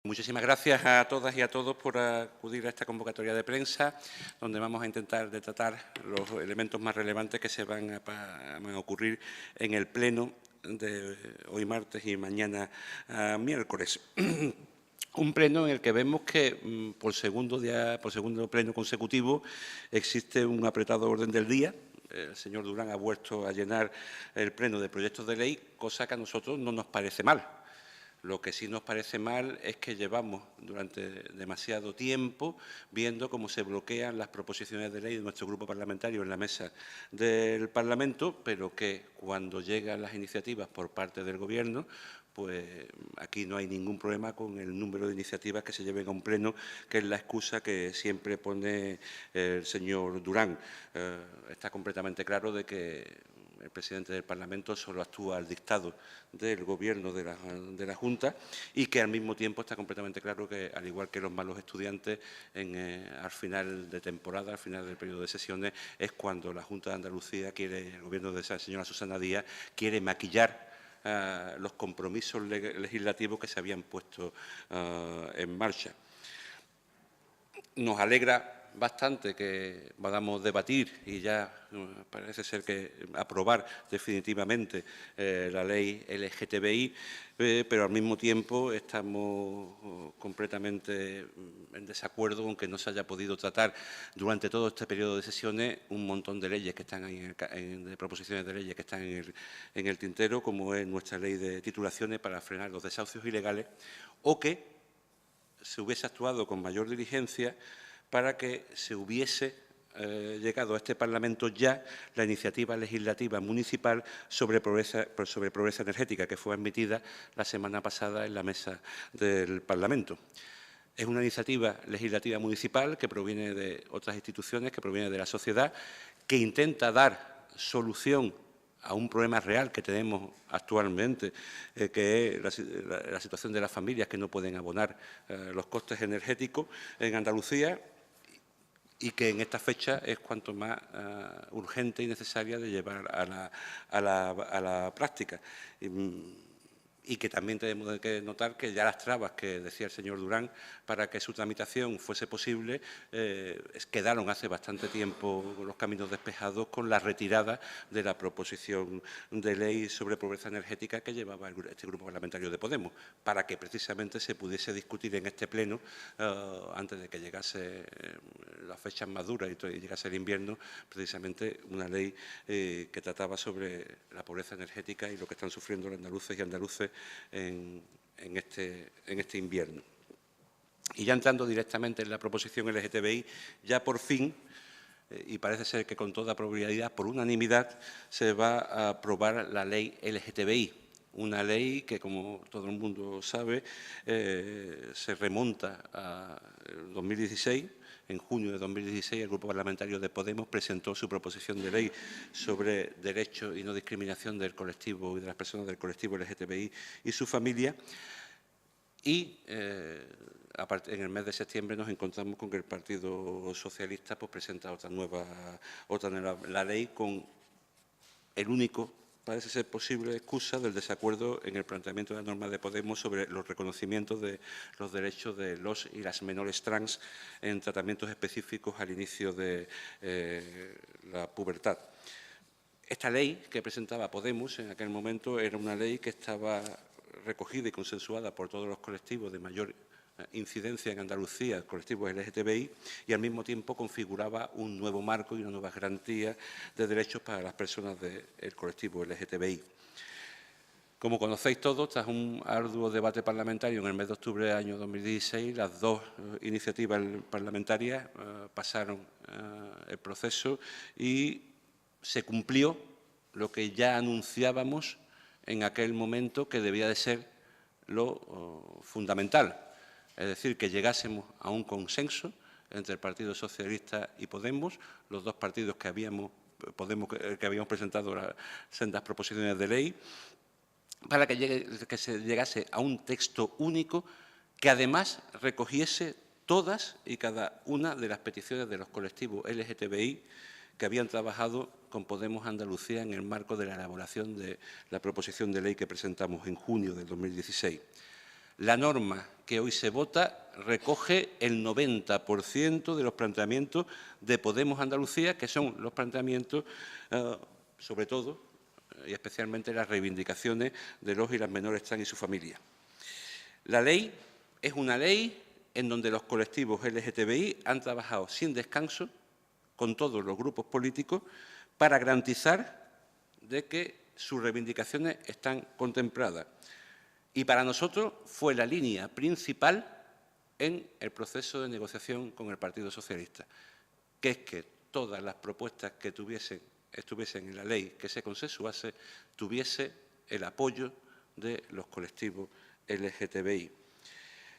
Muchísimas gracias a todas y a todos por acudir a esta convocatoria de prensa, donde vamos a intentar tratar los elementos más relevantes que se van a ocurrir en el Pleno de hoy martes y mañana miércoles. Un pleno en el que vemos que por segundo pleno consecutivo existe un apretado orden del día. El señor Durán ha vuelto a llenar el pleno de proyectos de ley, cosa que a nosotros no nos parece mal. Lo que sí nos parece mal es que llevamos durante demasiado tiempo viendo cómo se bloquean las proposiciones de ley de nuestro grupo parlamentario en la mesa del Parlamento, pero que cuando llegan las iniciativas por parte del Gobierno, pues aquí no hay ningún problema con el número de iniciativas que se lleven a un pleno, que es la excusa que siempre pone el señor Durán. Está completamente claro de que el presidente del Parlamento solo actúa al dictado del Gobierno de la Junta y que al mismo tiempo está completamente claro que, al igual que los malos estudiantes, al final de temporada, al final del periodo de sesiones, es cuando la Junta de Andalucía quiere, el Gobierno de la señora Susana Díaz, quiere maquillar los compromisos legislativos que se habían puesto en marcha. Nos alegra bastante que podamos debatir y ya parece ser que aprobar definitivamente la ley LGTBI, pero al mismo tiempo estamos completamente en desacuerdo con que no se haya podido tratar durante todo este periodo de sesiones un montón de leyes que están ahí, de proposiciones de leyes que están en el tintero, como es nuestra ley de titulaciones para frenar los desahucios ilegales, o que se hubiese actuado con mayor diligencia para que se hubiese llegado a este Parlamento ya la iniciativa legislativa municipal sobre pobreza energética, que fue admitida la semana pasada en la mesa del Parlamento. Es una iniciativa legislativa municipal que proviene de otras instituciones, que proviene de la sociedad, que intenta dar solución a un problema real que tenemos actualmente, que es la situación de las familias que no pueden abonar los costes energéticos en Andalucía, y que en esta fecha es cuanto más urgente y necesaria de llevar a la práctica. Y que también tenemos que notar que ya las trabas que decía el señor Durán para que su tramitación fuese posible quedaron hace bastante tiempo los caminos despejados con la retirada de la proposición de ley sobre pobreza energética que llevaba este grupo parlamentario de Podemos, para que precisamente se pudiese discutir en este pleno antes de que llegase las fechas más duras y llegase el invierno, precisamente una ley que trataba sobre la pobreza energética y lo que están sufriendo los andaluces y andaluces en este invierno. Y ya entrando directamente en la proposición LGTBI, ya por fin, y parece ser que con toda probabilidad, por unanimidad, se va a aprobar la ley LGTBI, una ley que, como todo el mundo sabe, se remonta a 2016. En junio de 2016, el Grupo Parlamentario de Podemos presentó su proposición de ley sobre derechos y no discriminación del colectivo y de las personas del colectivo LGTBI y su familia. Y en el mes de septiembre nos encontramos con que el Partido Socialista presenta la ley con el único, parece ser posible, excusa del desacuerdo en el planteamiento de la norma de Podemos sobre los reconocimientos de los derechos de los y las menores trans en tratamientos específicos al inicio de la pubertad. Esta ley que presentaba Podemos en aquel momento era una ley que estaba recogida y consensuada por todos los colectivos de mayor incidencia en Andalucía, colectivos LGTBI, y al mismo tiempo configuraba un nuevo marco y una nueva garantía de derechos para las personas del colectivo LGTBI. Como conocéis todos, tras un arduo debate parlamentario en el mes de octubre del año 2016, las dos iniciativas parlamentarias pasaron el proceso y se cumplió lo que ya anunciábamos en aquel momento que debía de ser lo fundamental, es decir, que llegásemos a un consenso entre el Partido Socialista y Podemos, los dos partidos que habíamos presentado las sendas proposiciones de ley, para que se llegase a un texto único que además recogiese todas y cada una de las peticiones de los colectivos LGTBI que habían trabajado con Podemos Andalucía en el marco de la elaboración de la proposición de ley que presentamos en junio de 2016. La norma que hoy se vota recoge el 90% de los planteamientos de Podemos Andalucía, que son los planteamientos, sobre todo, y especialmente las reivindicaciones de los y las menores trans y su familia. La ley es una ley en donde los colectivos LGTBI han trabajado sin descanso con todos los grupos políticos para garantizar de que sus reivindicaciones están contempladas. Y para nosotros fue la línea principal en el proceso de negociación con el Partido Socialista, que es que todas las propuestas que estuviesen en la ley que se consensuase tuviese el apoyo de los colectivos LGTBI.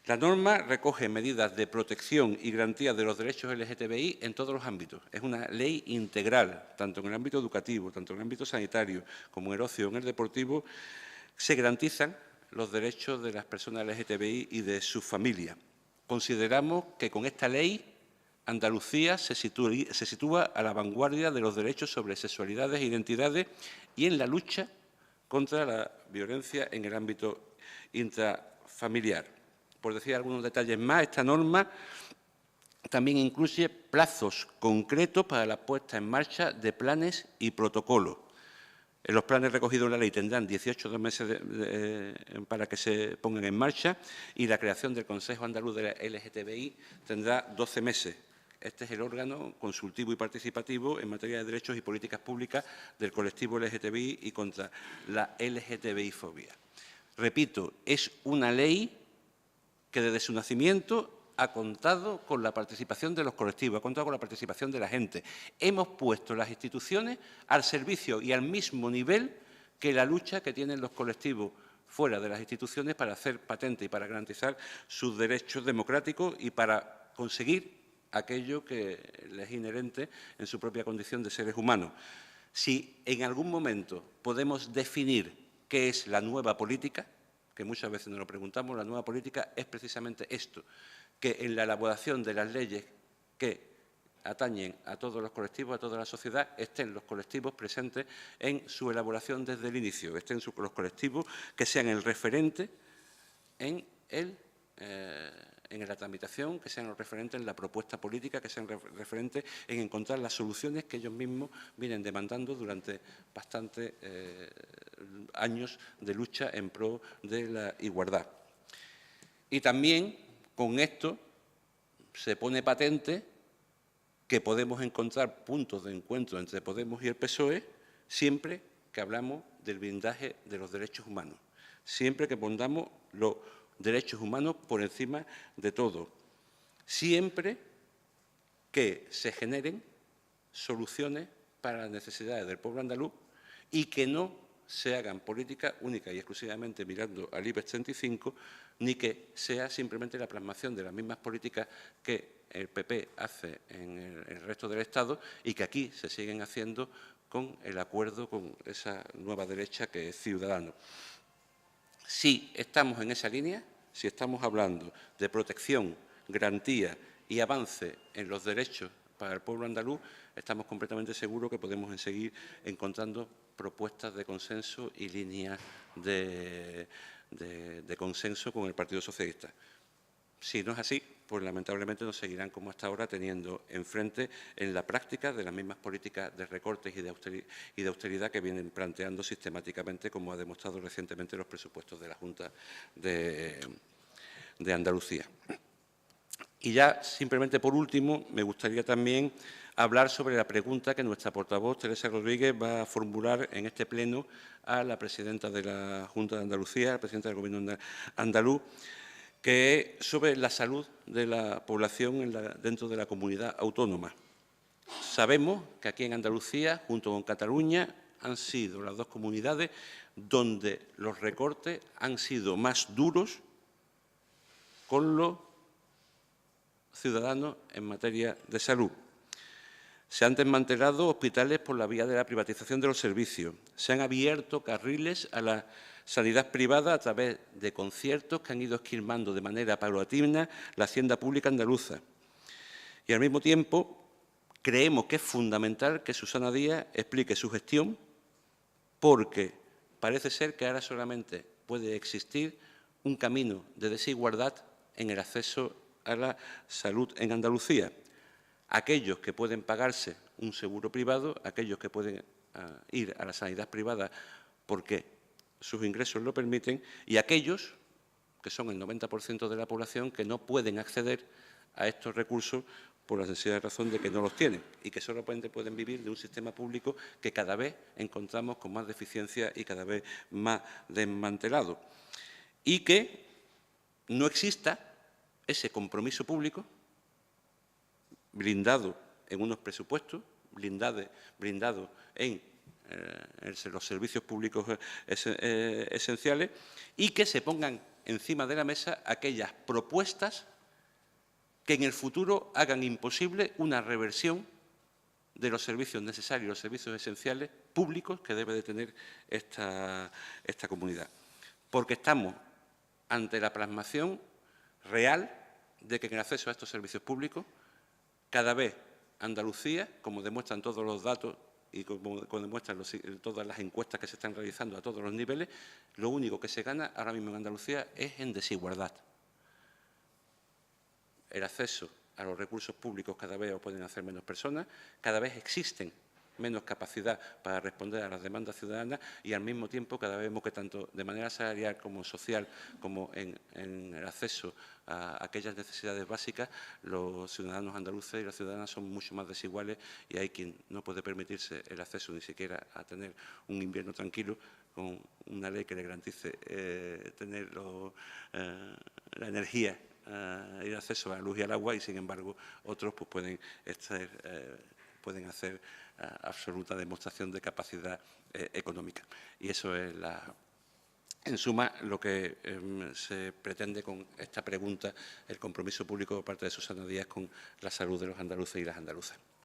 La norma recoge medidas de protección y garantía de los derechos LGTBI en todos los ámbitos. Es una ley integral, tanto en el ámbito educativo, tanto en el ámbito sanitario, como en el ocio, en el deportivo. Se garantizan los derechos de las personas LGTBI y de sus familias. Consideramos que con esta ley Andalucía se sitúa a la vanguardia de los derechos sobre sexualidades e identidades y en la lucha contra la violencia en el ámbito intrafamiliar. Por decir algunos detalles más, esta norma también incluye plazos concretos para la puesta en marcha de planes y protocolos. Los planes recogidos en la ley tendrán 18 meses para que se pongan en marcha y la creación del Consejo Andaluz de la LGTBI tendrá 12 meses. Este es el órgano consultivo y participativo en materia de derechos y políticas públicas del colectivo LGTBI y contra la LGTBI-fobia. Repito, es una ley que desde su nacimiento ha contado con la participación de los colectivos, ha contado con la participación de la gente. Hemos puesto las instituciones al servicio y al mismo nivel que la lucha que tienen los colectivos fuera de las instituciones para hacer patente y para garantizar sus derechos democráticos y para conseguir aquello que les es inherente en su propia condición de seres humanos. Si en algún momento podemos definir qué es la nueva política, que muchas veces nos lo preguntamos, la nueva política es precisamente esto, que en la elaboración de las leyes que atañen a todos los colectivos, a toda la sociedad, estén los colectivos presentes en su elaboración desde el inicio, estén los colectivos que sean el referente en la tramitación, que sean los referentes en la propuesta política, que sean referentes en encontrar las soluciones que ellos mismos vienen demandando durante bastantes años de lucha en pro de la igualdad. Y también con esto se pone patente que podemos encontrar puntos de encuentro entre Podemos y el PSOE siempre que hablamos del blindaje de los derechos humanos, siempre que pongamos los derechos humanos por encima de todo, siempre que se generen soluciones para las necesidades del pueblo andaluz y que no se hagan políticas únicas y exclusivamente mirando al IBEX 35, ni que sea simplemente la plasmación de las mismas políticas que el PP hace en el resto del Estado y que aquí se siguen haciendo con el acuerdo con esa nueva derecha que es Ciudadanos. Si estamos en esa línea, si estamos hablando de protección, garantía y avance en los derechos para el pueblo andaluz, estamos completamente seguros que podemos seguir encontrando propuestas de consenso y líneas de consenso con el Partido Socialista. Si no es así, pues lamentablemente nos seguirán como hasta ahora teniendo enfrente en la práctica de las mismas políticas de recortes y de austeridad que vienen planteando sistemáticamente, como ha demostrado recientemente los presupuestos de la Junta de Andalucía. Y ya, simplemente por último, me gustaría también hablar sobre la pregunta que nuestra portavoz, Teresa Rodríguez, va a formular en este pleno a la presidenta de la Junta de Andalucía, a la presidenta del Gobierno andaluz, que es sobre la salud de la población dentro de la comunidad autónoma. Sabemos que aquí en Andalucía, junto con Cataluña, han sido las dos comunidades donde los recortes han sido más duros con los ciudadanos en materia de salud. Se han desmantelado hospitales por la vía de la privatización de los servicios. Se han abierto carriles a la sanidad privada a través de conciertos que han ido esquilmando de manera paulatina la hacienda pública andaluza. Y al mismo tiempo creemos que es fundamental que Susana Díaz explique su gestión porque parece ser que ahora solamente puede existir un camino de desigualdad en el acceso a la salud en Andalucía. Aquellos que pueden pagarse un seguro privado, aquellos que pueden ir a la sanidad privada porque sus ingresos lo permiten, y aquellos, que son el 90% de la población, que no pueden acceder a estos recursos por la sencilla razón de que no los tienen y que solamente pueden vivir de un sistema público que cada vez encontramos con más deficiencia y cada vez más desmantelado. Y que no exista ese compromiso público blindado en unos presupuestos, blindado en los servicios públicos esenciales, y que se pongan encima de la mesa aquellas propuestas que en el futuro hagan imposible una reversión de los servicios necesarios, los servicios esenciales públicos que debe de tener esta comunidad. Porque estamos ante la plasmación real de que en el acceso a estos servicios públicos, cada vez Andalucía, como demuestran todos los datos y como demuestran todas las encuestas que se están realizando a todos los niveles, lo único que se gana ahora mismo en Andalucía es en desigualdad. El acceso a los recursos públicos cada vez lo pueden hacer menos personas, cada vez existen menos capacidad para responder a las demandas ciudadanas y al mismo tiempo cada vez vemos que tanto de manera salarial como social como en el acceso a aquellas necesidades básicas, los ciudadanos andaluces y las ciudadanas son mucho más desiguales y hay quien no puede permitirse el acceso ni siquiera a tener un invierno tranquilo con una ley que le garantice tener la energía y el acceso a la luz y al agua y, sin embargo, otros pues, pueden hacer absoluta demostración de capacidad económica. Y eso es, en suma, lo que se pretende con esta pregunta, el compromiso público por parte de Susana Díaz con la salud de los andaluces y las andaluzas.